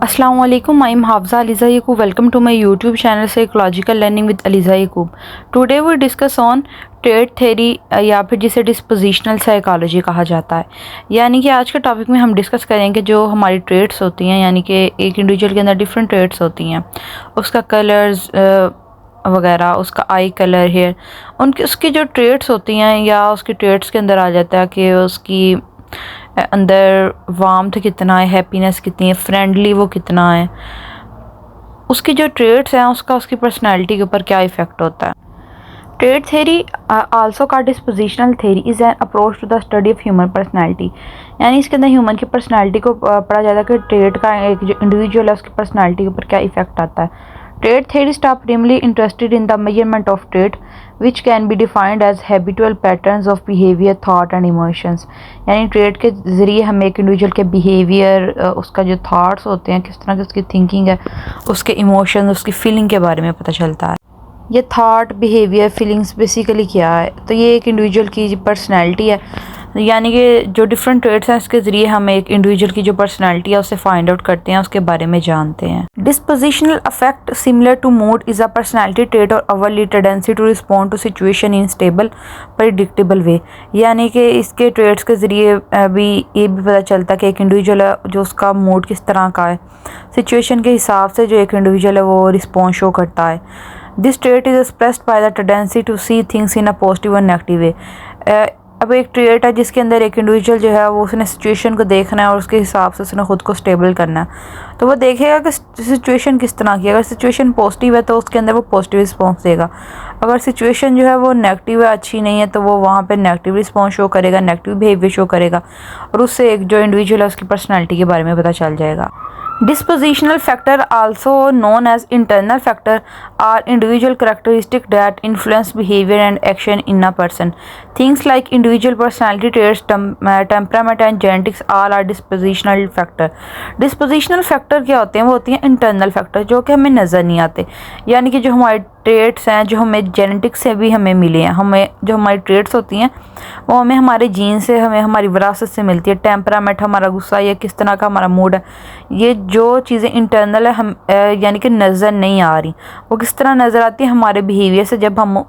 अस्सलाम वालेकुम, I am Hafza Aliza Yaqoob. Welcome to my YouTube channel psychological learning with Aliza Yaqoob. Today we discuss on trait theory या फिर जिसे dispositional psychology कहा जाता है। यानी कि आज के टॉपिक में हम डिस्कस करेंगे जो हमारी ट्रेट्स होती हैं, यानी कि एक इंडिविजुअल के अंदर डिफरेंट ट्रेट्स होती हैं, उसका कलर्स वगैरह, उसका आई कलर, हेयर, उनकी उसकी जो ट्रेट्स होती हैं या उसकी ट्रेट्स के अंदर आ जाता है कि उसकी अंदर वार्मथ कितना है, हैप्पीनेस कितनी है, फ्रेंडली वो कितना है, उसकी जो ट्रेट्स हैं उसका उसकी पर्सनैलिटी के ऊपर क्या इफ़ेक्ट होता है। ट्रेट थ्योरी आल्सो का dispositional theory is an approach to the study of human personality. यानी इसके अंदर ह्यूमन की पर्सनैलिटी को पढ़ा जाता है कि ट्रेट का एक जो इंडिविजुअल है उसकी पर्सनैलिटी के ऊपर क्या इफेक्ट आता है। Trait theorists are primarily interested in the measurement of trait, which can be defined as habitual patterns of behavior, thought and emotions। यानी ट्रेट के ज़रिए हम एक इंडिविजुअल के बिहेवियर, उसका जो थॉट्स होते हैं, किस तरह की उसकी थिंकिंग है, उसके इमोशंस, उसकी फीलिंग के बारे में पता चलता है। ये थॉट, बिहेवियर, फीलिंग्स बेसिकली क्या है, तो ये एक इंडिविजुअल की पर्सनैलिटी है। यानी कि जो डिफरेंट ट्रेट्स हैं इसके ज़रिए हम एक इंडिविजुअल की जो पर्सनैलिटी है उसे फाइंड आउट करते हैं, उसके बारे में जानते हैं। Dispositional affect similar to mood is a personality trait or overall tendency to respond to situation in stable predictable way. यानी कि इसके ट्रेट्स के ज़रिए भी ये भी पता चलता है कि एक इंडिविजुअल है जो उसका मूड किस तरह का है, सिचुएशन के हिसाब से जो एक इंडिविजुअल है वो रिस्पॉन्स शो करता है। This trait is expressed by the tendency to see things in a positive और नेगेटिव वे। अब एक ट्रेट है जिसके अंदर एक इंडिविजुअल जो है वो उसने सिचुएशन को देखना है और उसके हिसाब से उसने खुद को स्टेबल करना है, तो वो देखेगा कि सिचुएशन किस तरह की है। अगर सिचुएशन पॉजिटिव है तो उसके अंदर वो पॉजिटिव रिस्पॉन्स देगा, अगर सिचुएशन जो है वो नेगेटिव है, अच्छी नहीं है, तो वो वहाँ पे नेगेटिव रिस्पॉन्स शो करेगा, नेगेटिव बिहेवियर शो करेगा और उससे एक जो इंडिविजुअल है उसकी पर्सनैलिटी के बारे में पता चल जाएगा। Dispositional factor, also known as internal factor, are individual characteristics that influence behavior and action in a person. Things like individual personality traits, temperament and genetics all are dispositional factor. Dispositional factor क्या होते हैं? वो होती हैं internal factor जो कि हमें नज़र नहीं आते, यानी कि जो हमारे ट्रेट्स हैं जो हमें जेनेटिक्स से भी हमें मिले हैं, हमें जो हमारी ट्रेट्स होती हैं वो हमें हमारे जीन से, हमें हमारी विरासत से मिलती है। टेम्परामेंट, हमारा गुस्सा या किस तरह का हमारा मूड है, ये जो चीज़ें इंटरनल है हम यानी कि नज़र नहीं आ रही, वो किस तरह नज़र आती है हमारे बिहेवियर से, जब हम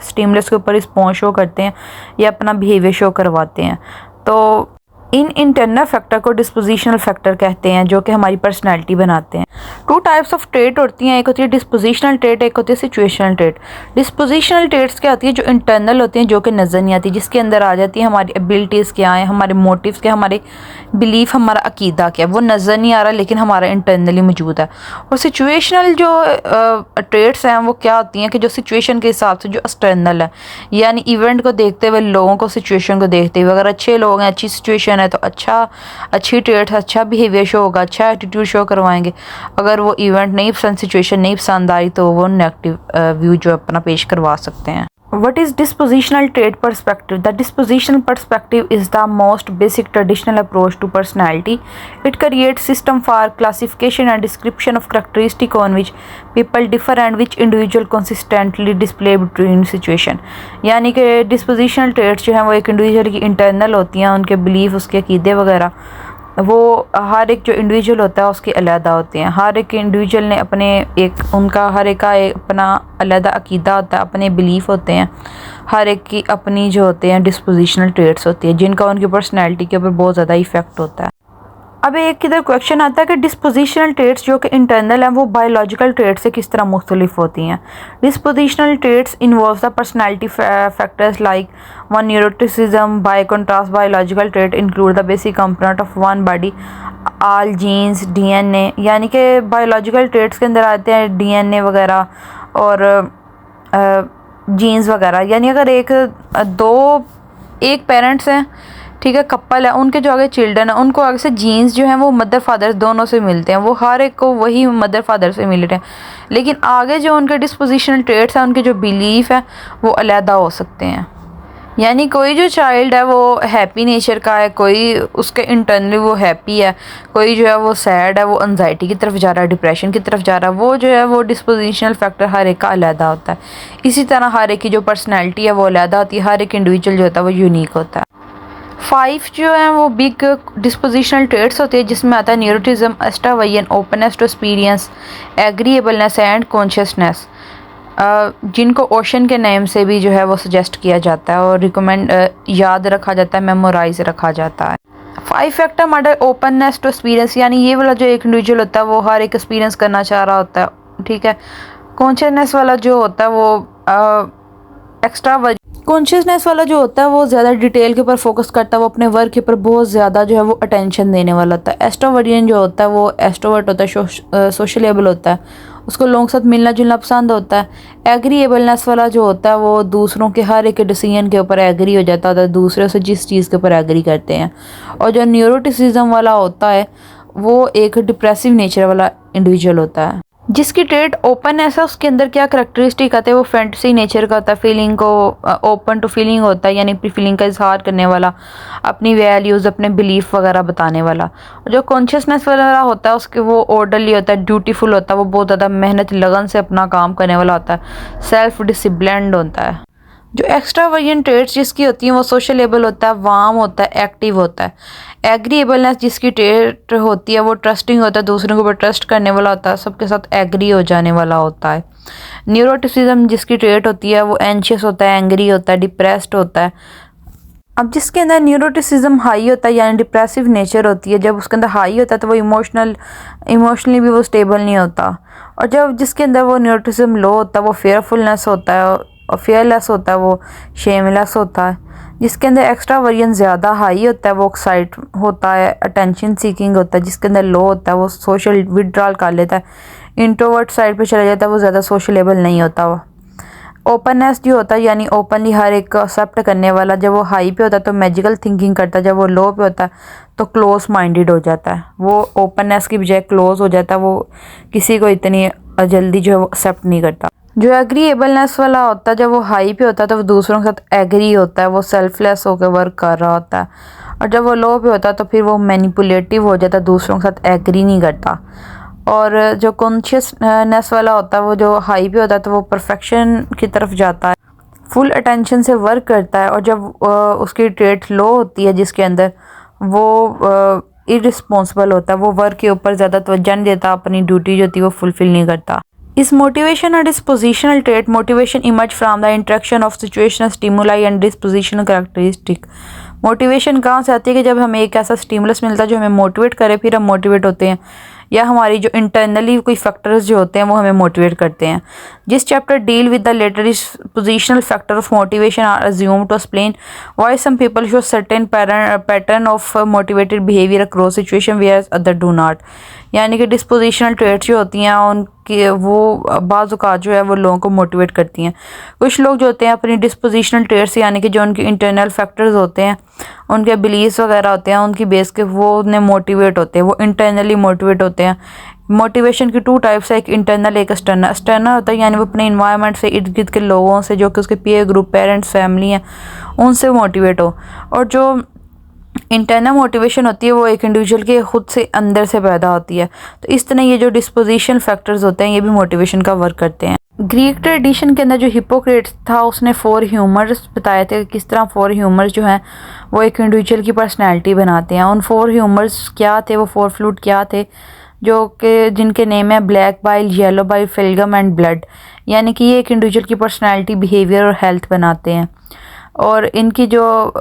स्टिमुलस के ऊपर रिस्पॉन्स शो करते हैं या अपना बिहेवियर शो करवाते हैं। तो इन इंटरनल फैक्टर को डिस्पोजिशनल फैक्टर कहते हैं जो कि हमारी पर्सनैलिटी बनाते हैं। टू टाइप्स ऑफ ट्रेट होती हैं, एक होती है डिस्पोजिशनल ट्रेट, एक होती है सिचुएशनल ट्रेट। डिस्पोजिशनल ट्रेट्स क्या होती है? जो इंटरनल होती हैं, जो कि नज़र नहीं आती, जिसके अंदर आ जाती है हमारी एबिलिटीज़ क्या हैं, हमारे मोटिव्स क्या, हमारे बिलीफ, हमारा अकीदा क्या, वो नज़र नहीं आ रहा लेकिन हमारा इंटरनली मौजूद है। और सिचुएशनल जो ट्रेट्स हैं वो क्या होती हैं कि जो सिचुएशन के हिसाब से जो एक्सटर्नल है, यानी इवेंट को देखते हुए, लोगों को, सिचुएशन को देखते हुए, अगर अच्छे लोग हैं, अच्छी सिचुएशन है तो अच्छी ट्रेट, अच्छा बिहेवियर शो होगा, अच्छा एटीट्यूड शो करवाएंगे। अगर वो इवेंट नहीं पसंद, सिचुएशन नहीं पसंद आ रही, तो वो नेगेटिव व्यू जो अपना पेश करवा सकते हैं। What is dispositional trait perspective? The dispositional perspective is the most basic traditional approach to personality. It creates system for classification and description of characteristic on which people differ and which individual consistently display between situation. यानी कि dispositional traits जो हैं वो एक individual की internal होती हैं, उनके बिलीफ, उसके अकीदे वगैरह, वो हर एक जो इंडिविजुअल होता है उसके अलहदा होते हैं। हर एक इंडिविजुअल ने अपने उनका हर एक का एक अपना अलहदा अकीदा होता है, अपने बिलीफ होते हैं, हर एक की अपनी जो होते हैं डिस्पोजिशनल ट्रेट्स होती है जिनका उनकी पर्सनैलिटी के ऊपर बहुत ज़्यादा इफेक्ट होता है। अब एक इधर क्वेश्चन आता है कि डिस्पोजिशनल ट्रेट्स जो कि इंटरनल हैं वो बायोलॉजिकल ट्रेट्स से किस तरह मुख्तलिफ होती हैं। Dispositional traits involve the personality factors like one neuroticism. By contrast biological trait include the basic component of one body, all genes, DNA. यानी कि बायोलॉजिकल ट्रेट्स के अंदर आते हैं डीएनए वगैरह और जीन्स वगैरह। यानी अगर एक पेरेंट्स हैं, ठीक है, कपल है, उनके जो आगे चिल्ड्रन है उनको आगे से जीन्स जो हैं वो मदर फादर दोनों से मिलते हैं, वो हर एक को वही मदर फादर से मिल रहे हैं, लेकिन आगे जो उनके डिस्पोजिशनल ट्रेट्स हैं, उनके जो बिलीफ है वो अलहदा हो सकते हैं। यानी कोई जो चाइल्ड है वो हैप्पी नेचर का है, कोई उसके इंटरनली वो हैप्पी है, कोई जो है वो सैड है, वो एंजाइटी की तरफ जा रहा है, डिप्रेशन की तरफ जा रहा है, वो जो है वो डिस्पोजिशनल फैक्टर हर एक का अलहदा होता है। इसी तरह हर एक की जो पर्सनैलिटी है वो अलहदा होती है, हर एक इंडिविजुअल जो होता है वो यूनिक होता है। 5 जो हैं वो बिग डिस्पोजिशनल ट्रेट्स होते हैं, जिसमें आता है neuroticism, extraversion, openness to experience, agreeableness and consciousness, जिनको ओशन के नेम से भी जो है वो सजेस्ट किया जाता है और रिकमेंड याद रखा जाता है, मेमोराइज रखा जाता है। 5 factor model openness to experience, यानी ये वाला जो एक इंडिविजुअल होता है वो हर एक एक्सपीरियंस करना चाह रहा होता है, ठीक है। कॉन्शियसनेस वाला जो होता है वो कॉन्शियसनेस वाला जो होता है वो ज़्यादा डिटेल के ऊपर फोकस करता है, वो अपने वर्क के ऊपर बहुत ज़्यादा जो है वो अटेंशन देने वाला होता है। एस्ट्रोवर्डियन जो होता है वो एस्ट्रोवर्ट होता है, सोशलेबल होता है, उसको लोगों के साथ मिलना जुलना पसंद होता है। एग्रीएबलनेस वाला जो होता है वो दूसरों के हर एक डिसीजन के ऊपर एग्री हो जाता है, दूसरे से जिस चीज़ के ऊपर एग्री करते हैं। और जो न्यूरोटिसिज्म वाला होता है वो एक डिप्रेसिव नेचर वाला इंडिविजुअल होता है। जिसकी ट्रेट ओपननेस है, उसके अंदर क्या करैक्टरिस्टिक आते हैं, वो फैंटेसी नेचर का होता है, फीलिंग को ओपन टू फीलिंग होता है, यानी अपनी फीलिंग का इजहार करने वाला, अपनी वैल्यूज़, अपने बिलीफ वगैरह बताने वाला। और जो कॉन्शियसनेस वाला होता है उसके वो ऑर्डरली होता है, ड्यूटीफुल होता है, वो बहुत ज़्यादा मेहनत लगन से अपना काम करने वाला होता है, सेल्फ डिसिप्लिन्ड होता है। जो एक्स्ट्रावर्जन ट्रेट्स जिसकी होती हैं वो सोशलेबल होता है, वार्म होता है, एक्टिव होता है। एग्रीएबलनेस जिसकी ट्रेट होती है वो ट्रस्टिंग होता है, दूसरों के ऊपर ट्रस्ट करने वाला होता है, सबके साथ एग्री हो जाने वाला होता है। न्यूरोटिसिज्म जिसकी ट्रेट होती है वो एंशियस होता है, एंग्री होता है, डिप्रेस्ड होता है। अब जिसके अंदर न्यूरोटिसिज्म हाई होता है यानी डिप्रेसिव नेचर होती है, जब उसके अंदर हाई होता है तो वो इमोशनली भी वो स्टेबल नहीं होता। और जब जिसके अंदर वो न्यूरोटिसिज्म लो होता है वो फेयरफुलनेस होता है और फेयरलेस होता है, वो शेमलेस होता है। जिसके अंदर एक्स्ट्रावर्जन ज़्यादा हाई होता है वो एक्साइट होता है, अटेंशन सीकिंग होता है। जिसके अंदर लो होता है वो सोशल विड्रॉल कर लेता है, इंट्रोवर्ट साइड पे चला जाता है, वो ज़्यादा सोशलेबल नहीं होता। वो ओपननेस जो होता है यानी ओपनली हर एक को एक्सेप्ट करने वाला, जब वो हाई पे होता है तो मैजिकल थिंकिंग करता है, जब वो लो पे होता है तो क्लोज माइंडेड हो जाता है, वो ओपननेस की बजाय क्लोज हो जाता है, वो किसी को इतनी जल्दी जो है वो एक्सेप्ट नहीं करता। जो एग्रीएबलनेस वाला होता है जब वो हाई पे होता है तो वो दूसरों के साथ एग्री होता है, वो सेल्फलेस होकर वर्क कर रहा होता है। और जब वो लो पे होता है तो फिर वो मैनिपुलेटिव हो जाता है, दूसरों के साथ एग्री नहीं करता। और जो कॉन्शियसनेस वाला होता है वो जो हाई पे होता है तो वो परफेक्शन की तरफ जाता है, फुल अटेंशन से वर्क करता है। और जब उसकी ट्रेट लो होती है जिसके अंदर वो इररिस्पॉन्सिबल होता है, वो वर्क के ऊपर ज़्यादा तवज्जो नहीं देता, अपनी ड्यूटी जो होती है वो फुलफिल नहीं करता। इस मोटिवेशन और dispositional trait, motivation emerge from the interaction of situational stimuli and dispositional characteristic. Motivation कहाँ से आती है कि जब हमें एक ऐसा स्टिमुलस मिलता है जो हमें मोटिवेट करे, फिर हम मोटिवेट होते हैं, या हमारी जो इंटरनली कोई फैक्टर्स जो होते हैं वो हमें मोटिवेट करते हैं। जिस chapter deal with the latter is positional factor of motivation are assume to explain why some people show certain pattern of motivated behaviour across situation where other do not. यानी कि डिस्पोजिशनल ट्रेट्स जो होती हैं उनके वो बाज़ औक़ात जो है वो लोगों को मोटिवेट करती हैं। कुछ लोग जो होते हैं अपनी डिस्पोजिशनल ट्रेट्स यानी कि जो उनके इंटरनल फैक्टर्स होते हैं, उनके बिलीव्स वगैरह होते हैं, उनकी बेस के वो उन्हें मोटिवेट होते हैं, वो इंटरनली मोटिवेट होते हैं। मोटिवेशन की 2 टाइप्स है, एक इंटरनल एक एक्सटर्नल। एक्सटर्नल होता है यानी वो अपने इन्वायरमेंट से, इर्द गिर्द के लोगों से, जो कि उसके पीयर ग्रुप, पेरेंट्स, फैमिली हैं, उनसे मोटिवेट हो। और जो इंटरनल मोटिवेशन होती है वो एक इंडिविजुअल के खुद से अंदर से पैदा होती है। तो इस तरह ये जो डिस्पोजिशन फैक्टर्स होते हैं ये भी मोटिवेशन का वर्क करते हैं। ग्रीक ट्रेडिशन के अंदर जो हिपोक्रेट्स था उसने 4 ह्यूमर्स बताए थे, किस तरह 4 ह्यूमर्स जो हैं वो एक इंडिविजुअल की पर्सनैलिटी बनाते हैं। उन 4 ह्यूमर्स क्या थे, वो 4 फ्लूइड क्या थे, जो कि जिनके नेम है black bile, yellow bile, phlegm and blood. यानी कि ये एक इंडिविजुअल की पर्सनैलिटी, बिहेवियर और हेल्थ बनाते हैं। और इनकी जो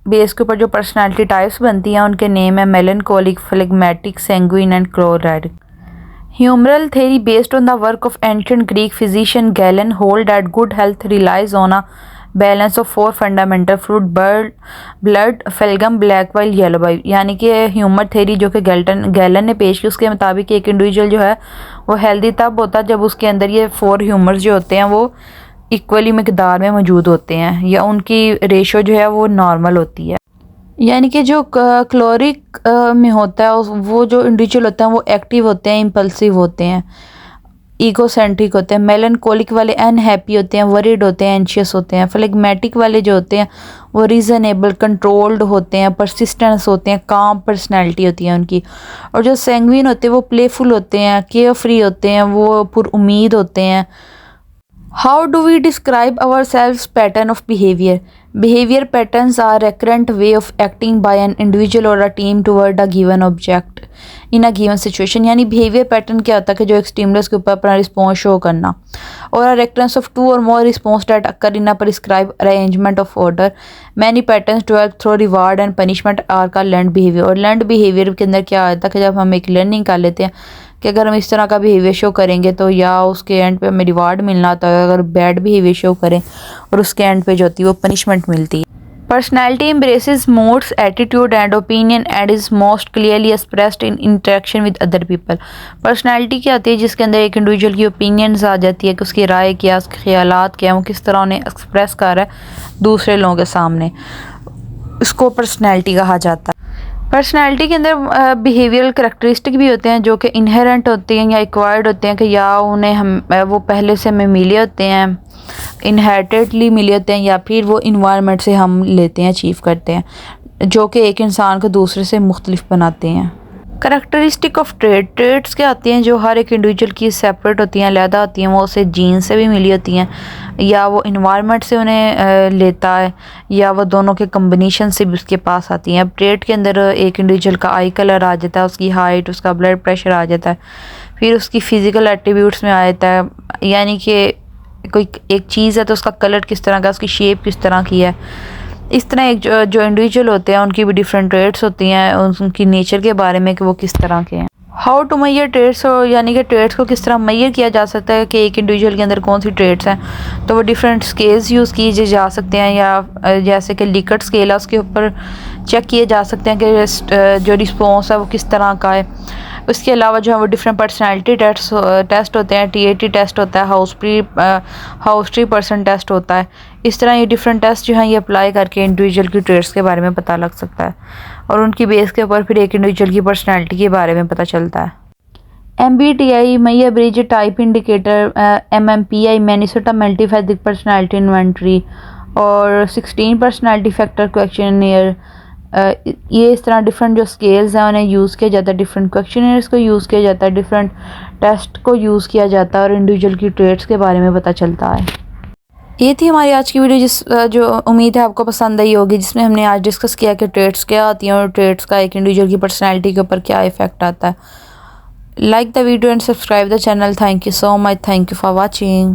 बेस के ऊपर जो पर्सनालिटी टाइप्स बनती हैं उनके नेम है melancholic, phlegmatic, sanguine and chloride. Humoral theory based on the work of ancient Greek physician Galen hold that good health relies on a balance of 4 fundamental fluid, blood, phlegm, black bile, yellow bile. यानी कि humour theory जो कि gallon ने पेश की, उसके मुताबिक एक इंडिविजुअल जो है वो हेल्दी तब होता है जब उसके अंदर ये 4 ह्यूमर्स जो होते हैं वो इक्वली मिकदार में मौजूद होते हैं, या उनकी रेशो जो है वो नॉर्मल होती है। यानी कि जो क्लोरिक में होता है वो जो इंडिविजुअल होते हैं वो एक्टिव होते हैं, इम्पल्सिव होते हैं, ईगोसेंट्रिक होते हैं। मेलनकोलिक वाले अनहैप्पी होते हैं, वरीड होते हैं, एंशियस होते हैं। फ्लेगमेटिक वाले जो होते हैं वो रीजनेबल, कंट्रोल्ड होते हैं, परसिस्टेंस होते हैं, काम पर्सनैलिटी होती है उनकी। और जो सैंग्विन होते हैं वो प्लेफुल होते हैं, केयर फ्री होते हैं, वो पुरुम्मीद होते हैं। How do we describe our self pattern of behaviour? Behaviour patterns are recurrent way of acting by an individual or a team toward a given object in a given situation. यानी behaviour pattern क्या होता है कि जो एक stimulus के ऊपर अपना रिस्पॉन्स शो करना, और अ recurrence of two or more response that occur in a prescribed arrangement of order. Many patterns develop through reward and punishment are का लर्नड बिहेवियर। और लर्नड बिहेवियर के अंदर क्या आता है कि जब हम एक लर्निंग कर लेते हैं कि अगर हम इस तरह का बिहेवियर शो करेंगे तो या उसके एंड पे हमें रिवार्ड मिलना होता है, अगर बैड बिहेवियर शो करें और उसके एंड पे जो होती है वो पनिशमेंट मिलती है। Personality embraces moods, attitude and opinion and is most clearly expressed in interaction with other people। Personality क्या होती है जिसके अंदर एक इंडिविजुअल की ओपिनियंस आ जाती है कि उसकी राय क्या, उसके ख्यालात क्या, वो किस तरह उन्हें एक्सप्रेस कर रहा है दूसरे लोगों के सामने, इसको पर्सनैलिटी कहा जाता है। पर्सनैलिटी के अंदर बिहेवियरल करैक्टरिस्टिक भी होते हैं जो कि इनहेरेंट होते हैं या एक्वायर्ड होते हैं कि या उन्हें हम वो पहले से हमें मिले होते हैं, इनहेरिटेडली मिले होते हैं, या फिर वो इन्वायरमेंट से हम लेते हैं, अचीव करते हैं, जो कि एक इंसान को दूसरे से मुख्तलिफ बनाते हैं। करैक्टरिस्टिक ऑफ ट्रेड्स क्या आती हैं जो हर एक इंडिविजुअल की सेपरेट होती हैं, अलहदा होती हैं, वो उसे जीन से भी मिली होती हैं या वो इन्वायरमेंट से उन्हें लेता है, या वो दोनों के कम्बिनेशन से भी उसके पास आती हैं। अब ट्रेड के अंदर एक इंडिविजुअल का आई कलर आ जाता है, उसकी हाइट, उसका ब्लड प्रेशर आ जाता है, फिर उसकी फ़िज़िकल एट्रीब्यूट्स में आ जाता है, यानी कि कोई एक चीज़ है तो उसका कलर किस तरह का, उसकी शेप किस तरह की है। इस तरह एक जो इंडिविजुअल होते हैं उनकी भी डिफरेंट ट्रेड्स होती हैं, उनकी नेचर के बारे में कि वो किस तरह के हैं। हाउ टू मैयर ट्रेड्स, यानी कि ट्रेड्स को किस तरह मैयर किया जा सकता है कि एक इंडिविजुअल के अंदर कौन सी ट्रेड्स हैं, तो वो डिफरेंट स्केल्स यूज़ किए जा सकते हैं, या जैसे कि लिकट स्केल है उसके ऊपर चेक किए जा सकते हैं कि जो रिस्पॉन्स है वो किस तरह का है। उसके अलावा जो है वो डिफरेंट पर्सनैलिटी टेस्ट होते हैं, TAT टेस्ट होता है, हाउस ट्री पर्सन टेस्ट होता है। इस तरह ये डिफरेंट टेस्ट जो हैं ये अप्लाई करके इंडिविजुअल की ट्रेड्स के बारे में पता लग सकता है, और उनकी बेस के ऊपर फिर एक इंडिविजुअल की पर्सनैलिटी के बारे में पता चलता है। MBTI Myers Briggs type indicator, MMPI Minnesota multiphasic personality inventory, और 16 पर्सनैलिटी फैक्टर क्वेश्चनियर। ये इस तरह डिफरेंट जो स्केल्स हैं उन्हें यूज़ किया जाता है, डिफरेंट क्वेश्चनियर्स को यूज़ किया जाता है, डिफरेंट टेस्ट को यूज़ किया जाता है, और इंडिविजुअल की ट्रेड्स के बारे में पता चलता है। ये थी हमारी आज की वीडियो जो उम्मीद है आपको पसंद आई होगी, जिसमें हमने आज डिस्कस किया कि ट्रेड्स क्या आती हैं और ट्रेड्स का एक इंडिविजुअल की पर्सनैलिटी के ऊपर क्या इफेक्ट आता है। Like the video and subscribe the channel. Thank you so much. Thank you for watching.